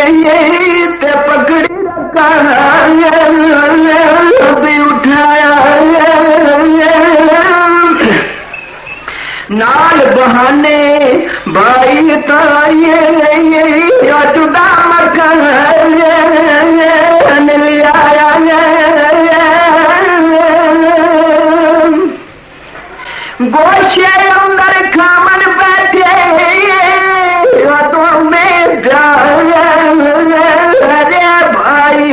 ते पकड़ी रखा उठाया नाल बहाने भाई ताये जुदा मखन लिया गोशे अंदर खामन बैठे तो में रे भाई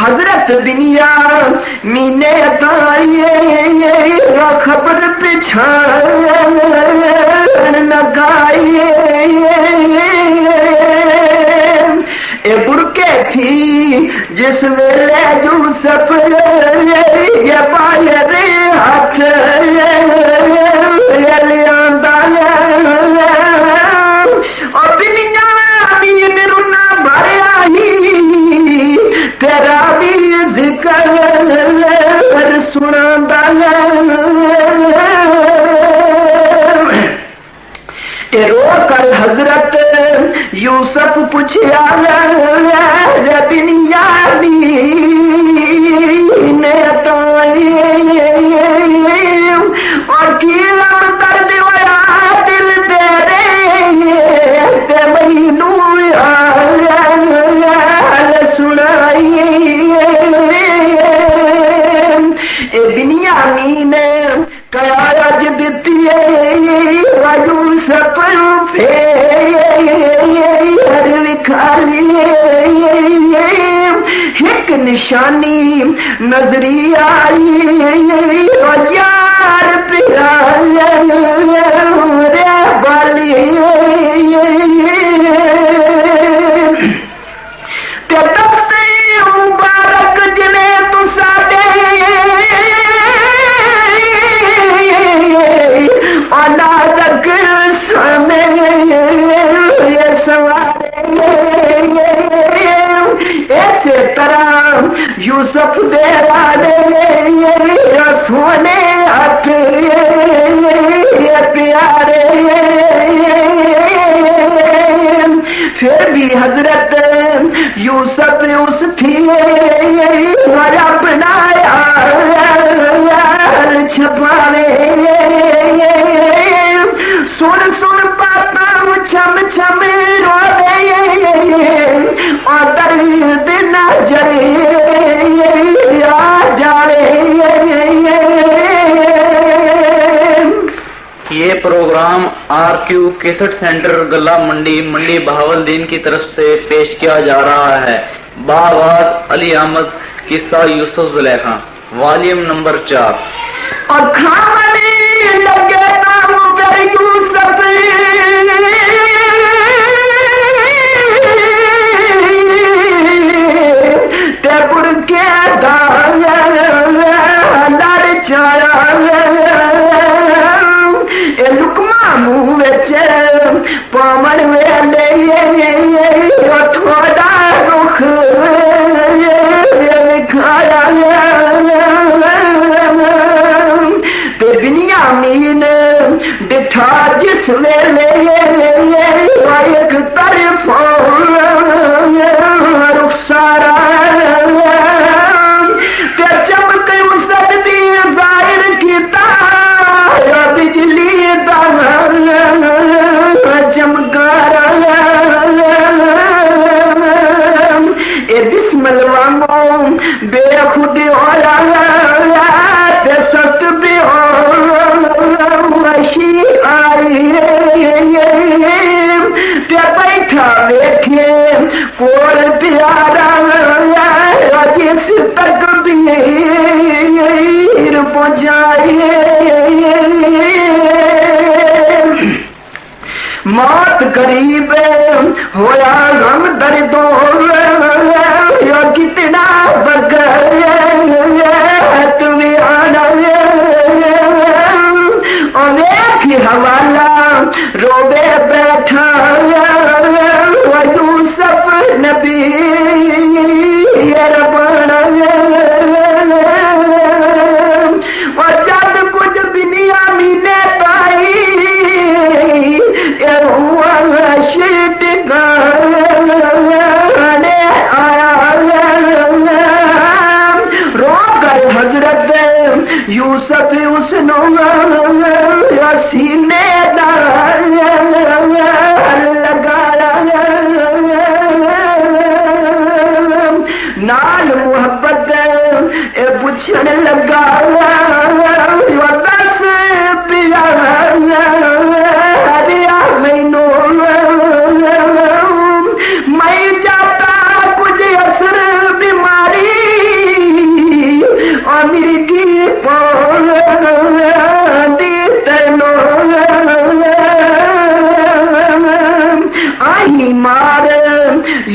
हजरत दुनिया मीने ताये खबर पिछान लगाइए ए बुरके थी जिस वेले यूसुफ ये पाए रे हाथ और दुनिया मीन रुना भरिया ही तेरा भी जिक्र सुना रो कर हजरत यूसुफ पूछा दुनिया ने और दर्द होया दिल तेरे मैनू सुनाइए ए दुनिया ने कया अज दिती यूसुफ एक निशानी नजरी आई यार पिया रे वाली ते दस्ते मुबारक जिने तू साडे अनादक समय ये सवारे ऐसे तरह यूसुफ दे लाडे सोने हाथ प्यारे फिर भी हजरत यूसुफ उस थी बनाया छपावे सुन सुन पाता छम छम रोवे और दर्द नजर आ जाए। ये प्रोग्राम RQ कैसेट सेंटर गला मंडी बहावलदीन की तरफ से पेश किया जा रहा है। बावाज अली अहमद किस्सा यूसुफ जुलेखा वॉल्यूम नंबर 4। और खाने लगे नाम पर यूसुफ टेपुर के दाल लड़ चाया लुकमा मुंह विच पावन वेले थोड़ा रुख विखाया ते बिन्यामीन डिठा जिस वेले एक तरफ रुखसारा ते चमक उसदी जाहिर कीता बिजली दा चमकारा ए बिस्मिल वांगो बेखुद होया ते सत भी हो मशी आई ते बैठा वेखे कोल प्यारा जिस तक भी पहुंचाए मौत करीब होया गम दर्दो कितना बगैर तुम्हें आना और एक ही हवाला रोबे बैठा यूसुफ नबी रबाना और जब कुछ बिन्यामीन पाई शिट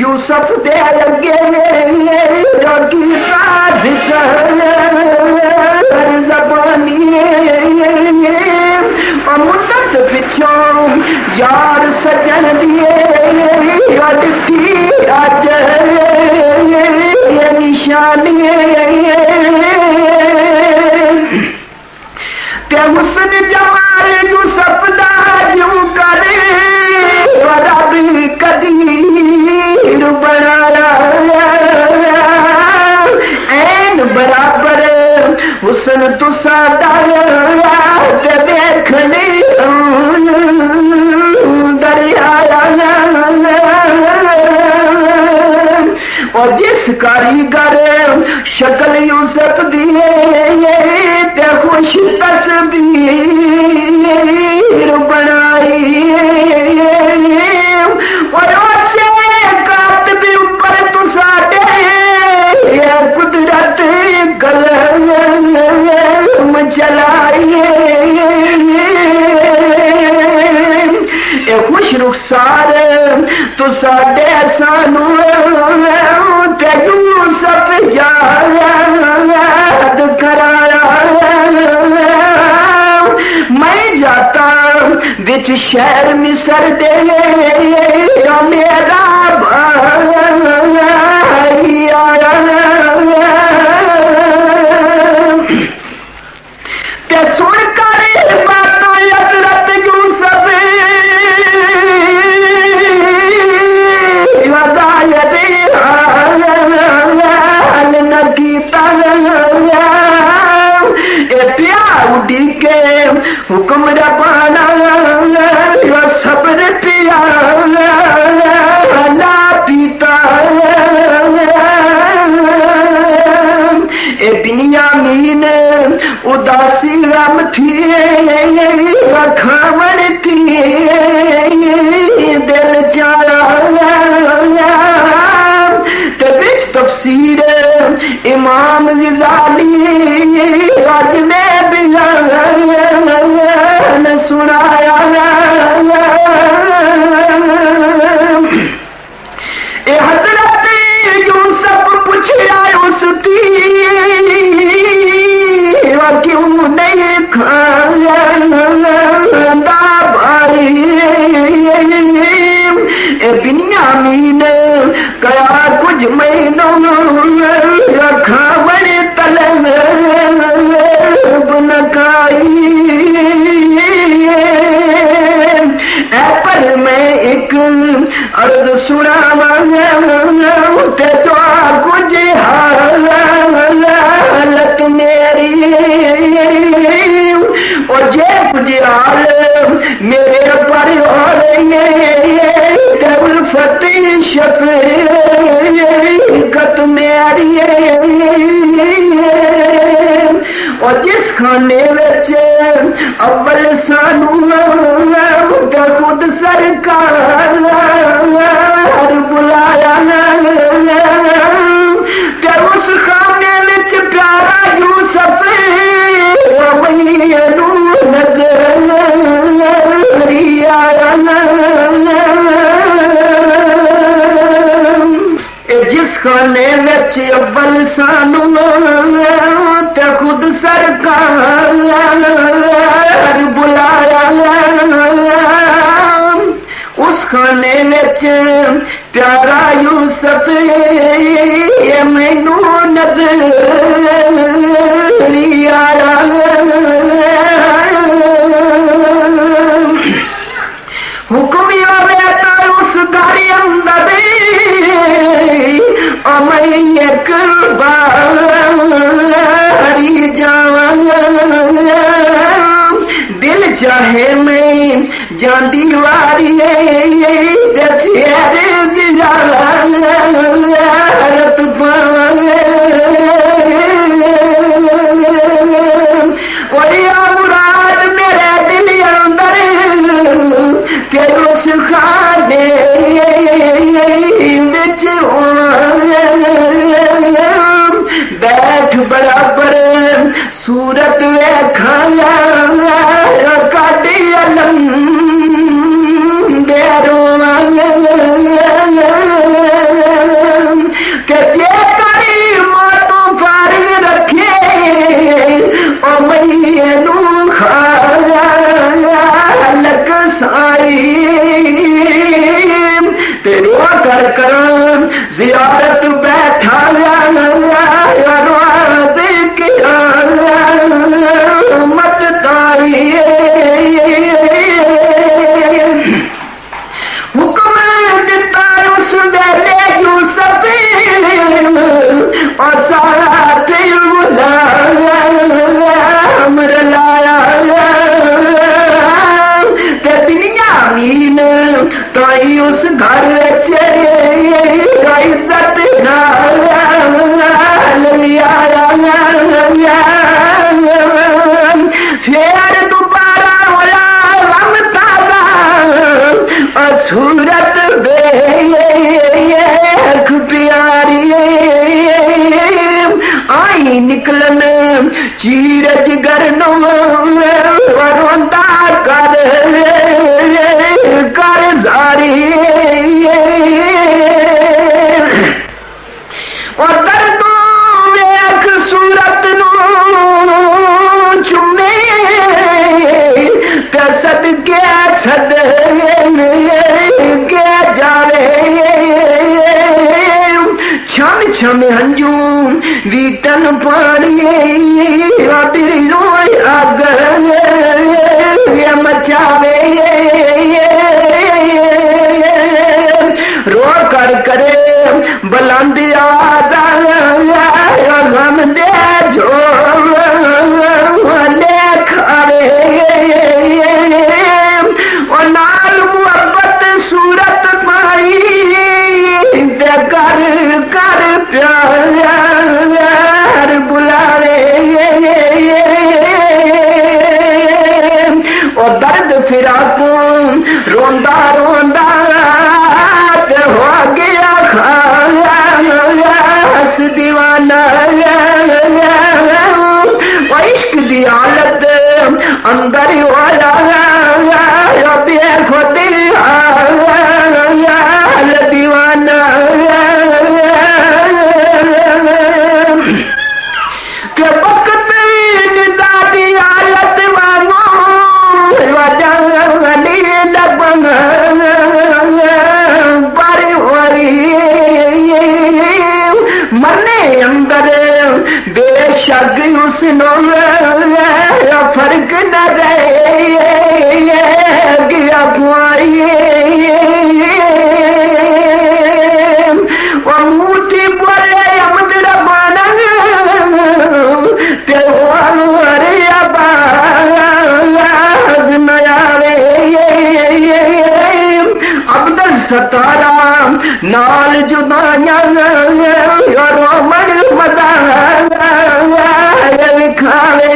यूसुफ दे अगे रोगी साध जबानी मुद्दत पिछों यार सजन दिए अटकी अज निशानी ते हुस्न जमाल यूसुफ दा यूं करे रब कदीर बनाया ऐन बराबर हुस्न तुसा डाया ते देखने दरियाया और जिस कारीगर शक्ल यूसुफ दिए ते खुश तस्वीर बनाई और उसे कात भी ऊपर तू साडे कुदरत कलम चलाई खुश रुखसार तू साडे सानू ते यूसुफ याद कराया मैं जाता बिच शहर मिसर दे मेरा भाई आया ते सुन कर बातों हज़रत यूसुफ उड़ी के हुक्म रबाना सब्र पिया ला पीता ए बिन्यामीन उदासी गम थी खावन थी दिल चारा तफसीर इमाम ग़ज़ाली आज में बयान सुनाया ए हज़रत यूसुफ पूछा उसकी क्यों नहीं खांदा भाई ए बिन्यामीन कया कुछ महीनों रखा बड़े तलन बनकाई पर मैं एक अर्ज सुनावा ते तो कुछ हालत मेरी और जे कुछ हाल मेरे पर हो रही फती शफीकत मेरी और जिस खाने विच अव्वल सानू खुद सरकार बुलाया ते उस खाने विच प्यारा यूसुफ मैनू नजर आया जिस खाने विच अव्वल सानू ते खुद सरकार बुलाया उस खाने विच प्यारा यूसुफ मैनू नजर आया हुक्म आवे तो उस गाड़ी अंदर मैं एक बारी जावां दिल चाहे मैं जांदी वारी फिर ज़ियारत कोई मुराद मेरे दिल अंदर के उस खाने बिच बैठ बराबर सूरत वेखाया काटी अलम देर कर जियारत बैठा मत तारी हुक्म दिता उस वेले यूसुफ और सारा दिल गुलाम रलाया ते बिन्यामीन तो उस घर इज्जत फिर दोबारा होया हम ताजा सूरत देख प्यारी आई निकलन चीर जिगर रोंदा कर जारी और दर्दों वेख सूरत चुमे ते सदके सद के जावे छम छम हंजू वीटन पाड़िए रोई अग मचावे रो कर करे बुलंदिया गम दे जो खावे और नाल मुहब्बत सूरत पाई कर कर प्यार बुलावे और दर्द फिरा को रोंदा रोंदा हो गया खास दीवाना इश्क दी हालत अंदर ही होया देखो दिल दीवाना के वक्त दादी हालत वांगो मरने अंदर बेशक उसनो फर्क न रहे गया वो मूठी बोले अमद रबाना ते अरे आबाज नया अब्दुल सतारा नाल जुबाना रोमन मदा खावे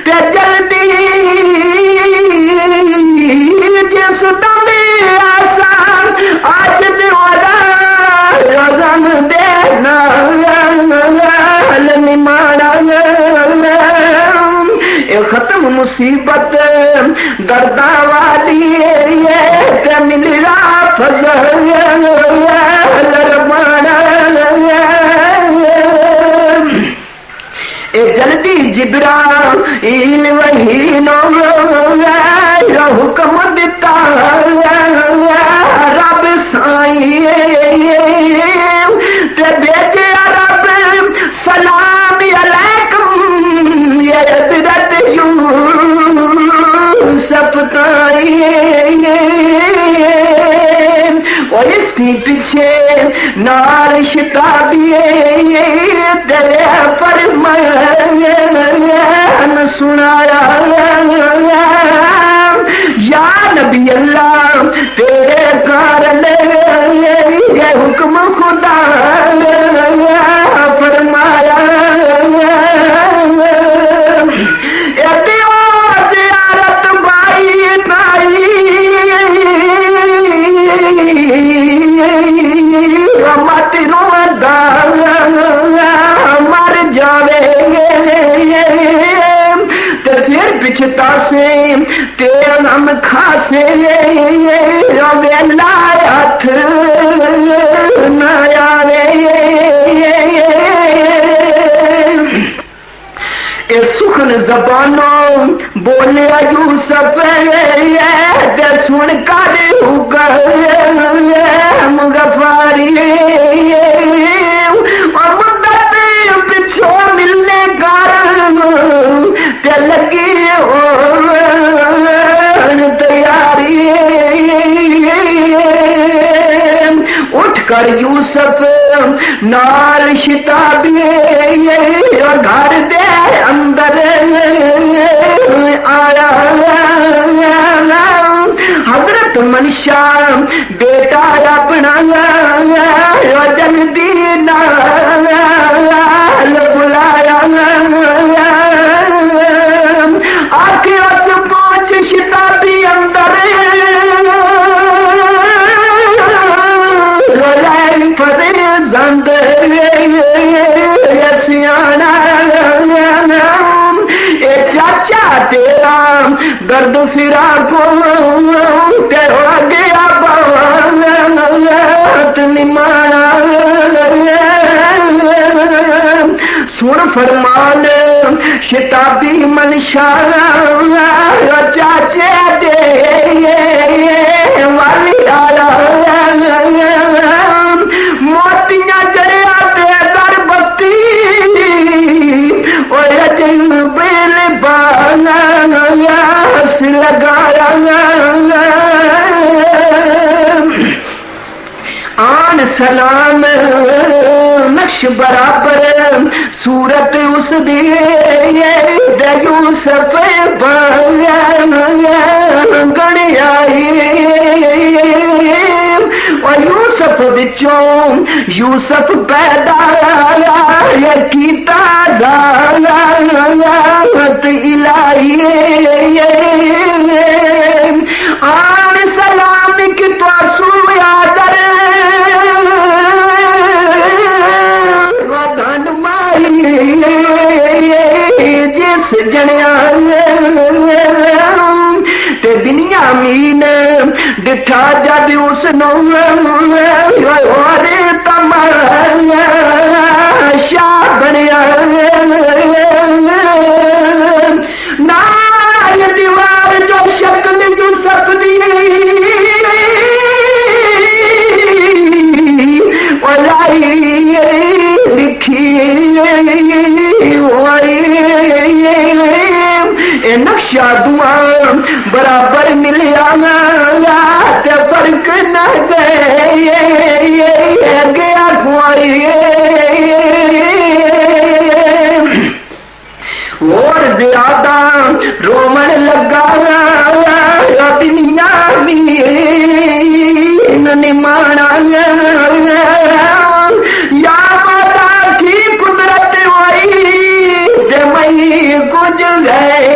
ते जल्दी जिस दमे आसान आज देवारा रगम देना निमाना खत्म मुसीबत दर्दा वाली ये मिलरा फजल जल्दी जिब्रा इन वही नो हुक्म दिता रब साई ते बेटे रब सलाम अलैकुम ये हजरत यूसुफ और इसकी पीछे नार शिताबिए तेरे फरमान सुनाया या नबी अल्लाह तेरे कारण ये हुक्म खुदा फरमाया ज़ियारत भाई नाई मत रोदा मर जावे तो फिर पिछता से तेरा नाम खासे वेला हथ न आवे ए सुखन जबानों बोले यूसुफ सुन का कर यूसुफ नाल शिताबी घर दे अंदर आया हजरत मनशा बेटा अपना जल्दी नाल बुलाया आके उस पहुंच शिताबी अंदर जंद सियाना ए चाचा तेरा दर्द फिरा को तेरा गया बात निमाना सुन फरमान शिताबी मनशा चाचे दे वाली आया मोतियां जरिया दे दर बत्ती जन बेल बाना लगाया आन सलाम नक्श बराबर सूरत उस यूसुफ गण आई और यूसुफ बिचों यूसुफ पैदा कीता दात इलाही आन सलाम की तो आदर जिस जनिया ते बिन्यामीन डिठा जद उस नौरे तमाशा बनया नाल दीवार जो शक्ल यूसुफ दी लिखी नक्शा दुआ बराबर मिलिया ते फर्क न गया खुआई और ज्यादा रोमन लगा दुनिया निमाना या माता की कुदरत हुई जमई कुछ गए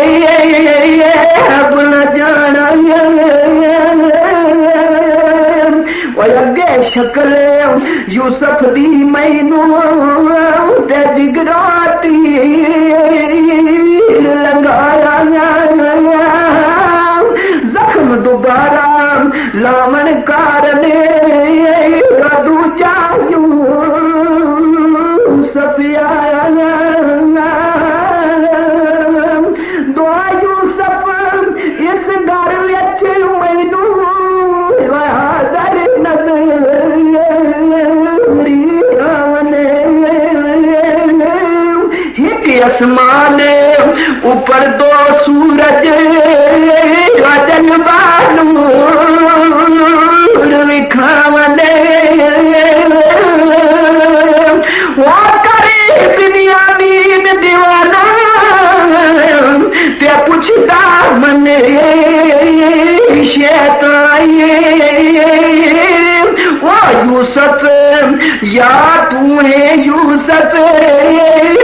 अब न जाना अगे शक्ल यूसुफ दी मैनू ते जिगराती लगाया जख्म दोबारा लामन कारने दूजा यूसुफ आया दो यूसुफ इस घर विच मैनू हाज़र नज़री आने हिक आसमान ऊपर दो सूरज वजन बानू विखावने वो करे दुनिया नींद दीवाना ते पुछदा मने शैतान वो यूसुफ या तू है यूसुफ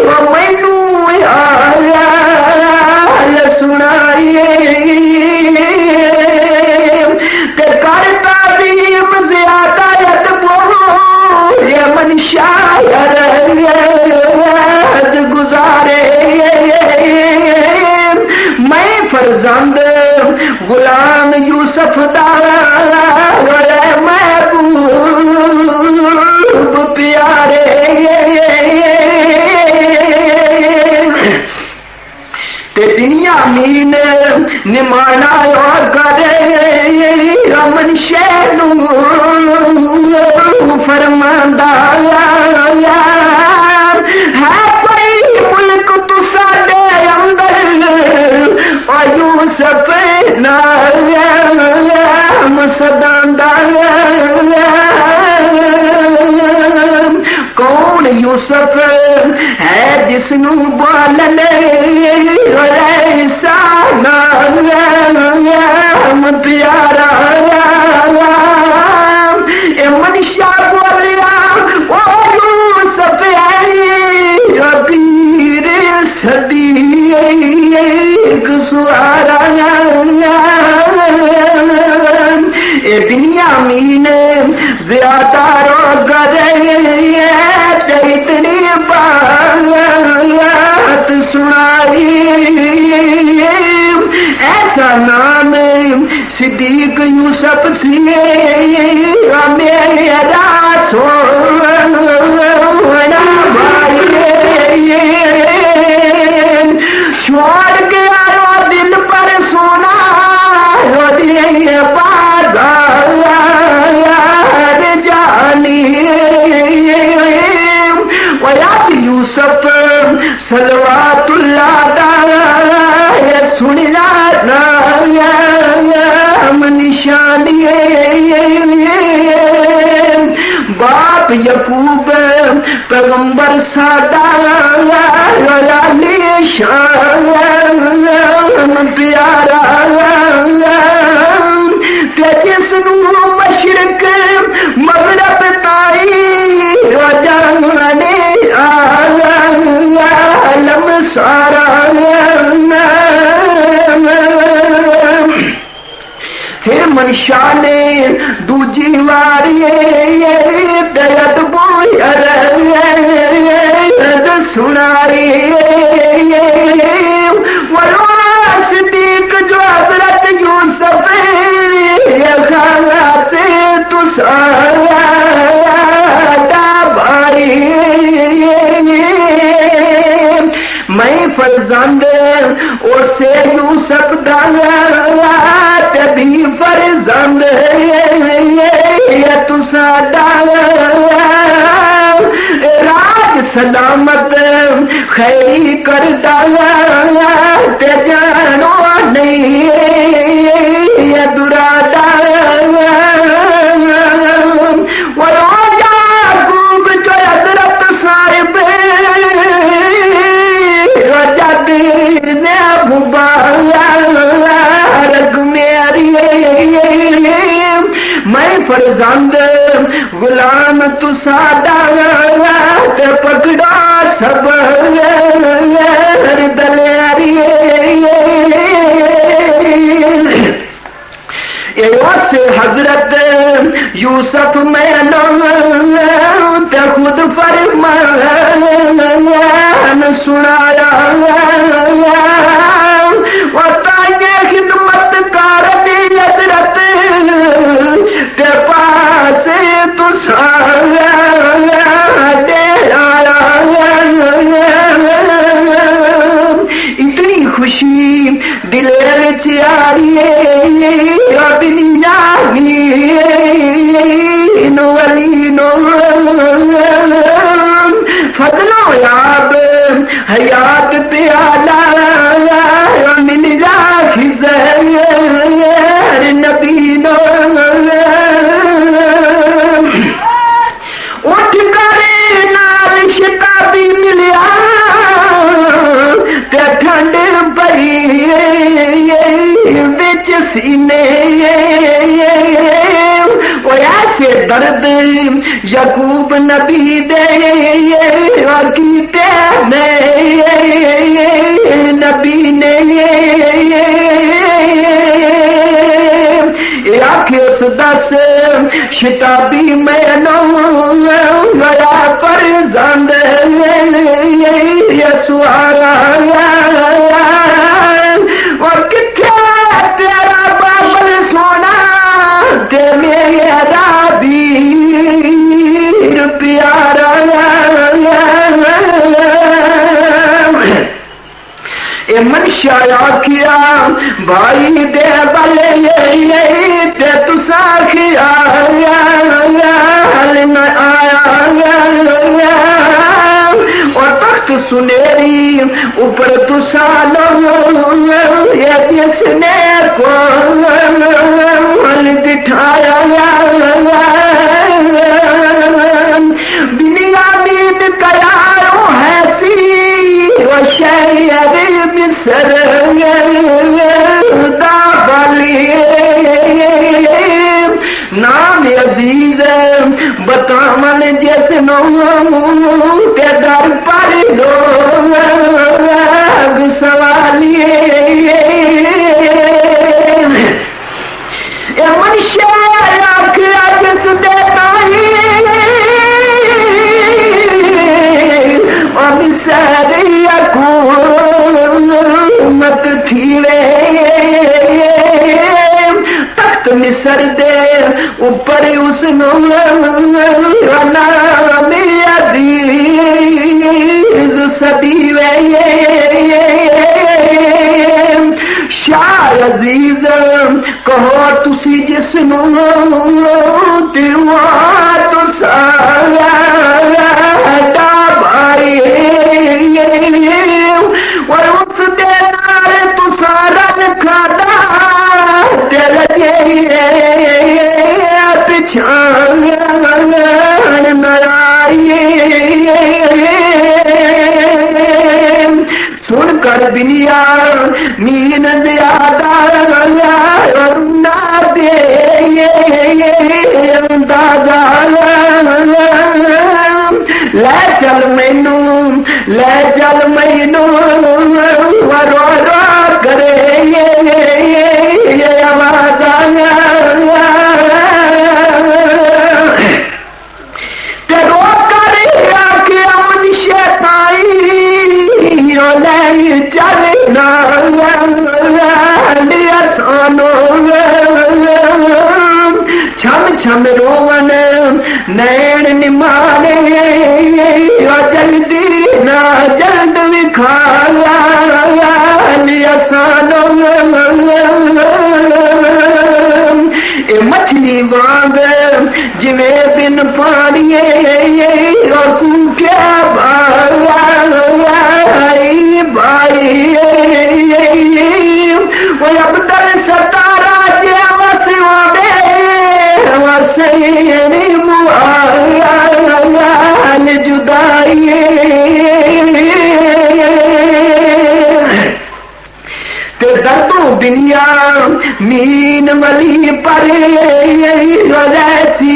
वो मैनू सुनाइए ते करता भी ज्यादा ये मन शायर गुजारे मैं फरजंद गुलाम यूसुफ दा महबूब प्यारे ते बिन्यामीन निमाना और करे रमन शैनू फरमांदा है कोई मुल्क तू साडे अंदर और यूसुफ नाम सदांदा यूसुफ है जिसनू बोलने ऐसा नाम प्यारा ए मनुष्या बोलिया ओ यूसुफ पीर सदी सुहारा ए बिन्यामीन ज्यादा रोगर इतनी बात सुनाई ऐसा नाम सिद्दीक यूसुफ से मेरा सोना भाई छोड़ के आयो दिल पर सोना बाजार जानी वयात यूसुफ सलवातुल्लाह सुनिया नाम निशानी बाप यकूब पैगंबर सादा शान प्यारा जिसनू मशरक मगरब ताई जाने आलम सारा फिर मनशा ने दूजी वारी दर्द बोयर सुनाई सिद्दीक जो हजरत यूसुफ खाना से तुसादा भाई मैं फर्जंद और से यूसुफ भी फर्जंद तुसादा राज सलामत खैरी कर डाला ते जानो नहीं दुरादा वो याकूब जो हजरत साहिब जद ने मुबारक मेरी मैं फर्जंद गुलाम तुसादा पकड़ा सब दलियारी से हजरत यूसुफ में खुद फरमान सुनाया खिदमत कार हजरत के पास तो इतनी खुशी दिले विच आई फजलो याब हयात प्याला मिल राखी नबी नो उठ करे नाल शिताबी मिलिया ते ठंड पई बिच सीने ऐसे दर्द यकूब नबी दे कीते नबी ने आखे उस दस शिताबी में गया पर जंद सुहारा और किथे तेरा बाबल सोना ते मेरा वीर प्यारा ए मनशा आखिया भाई दे बले ते तुसा ख्याल न आया और तख्त सुनेरी ऊपर तुसा लो जिसने को बिठाया दुनिया दीन हुस्नो के दर पर लोग सवालिए मनुष्य आख जिस देताई और सारिया को मत थीरे तख्त मिसर दे ऊपर उसनो नाम अजीज सदीवे शाह अजीज कहो तुसी जिसनू दिवा तुसा भाई और उस दे नाल तुसा रन खादा दिल पिछाण नाराये सुन कर बिनिया मीन ज्यादा ना दे अंदाजा ले चल मैनू रो रो करे आवाज रो करे आके अमन शैताई ले चलना सानो छम छम रोवन नैन निमाने जल्दी ना जल्द विखा लिया सानो मछली वांग जिमें बिन पानिए और क्या भाई वो अब्दुल सतारा वसैनी मुआल जुदाई ते दर्दो दुनिया मीन वली परे रहती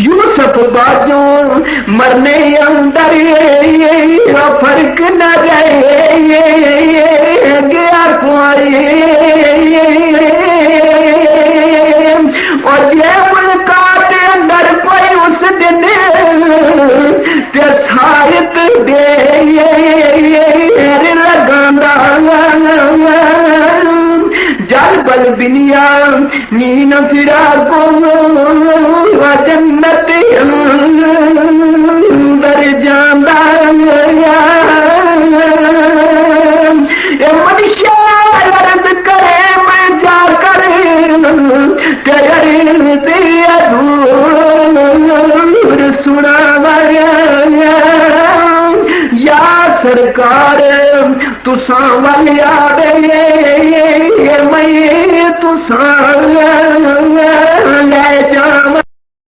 यूसुफ बाजू मरने अंदर फर्क न रहे गया कोई और ये मुल्का के अंदर कोई उस दिन साहित दे लगाना जल बल बिनिया मीन फिरा को जन्नत अंदर जाना मनुष्य अर्ज करे मैं जाकर तेरे दिया दूर सुना या सरकार तुसा वाल आवे मैं तुसा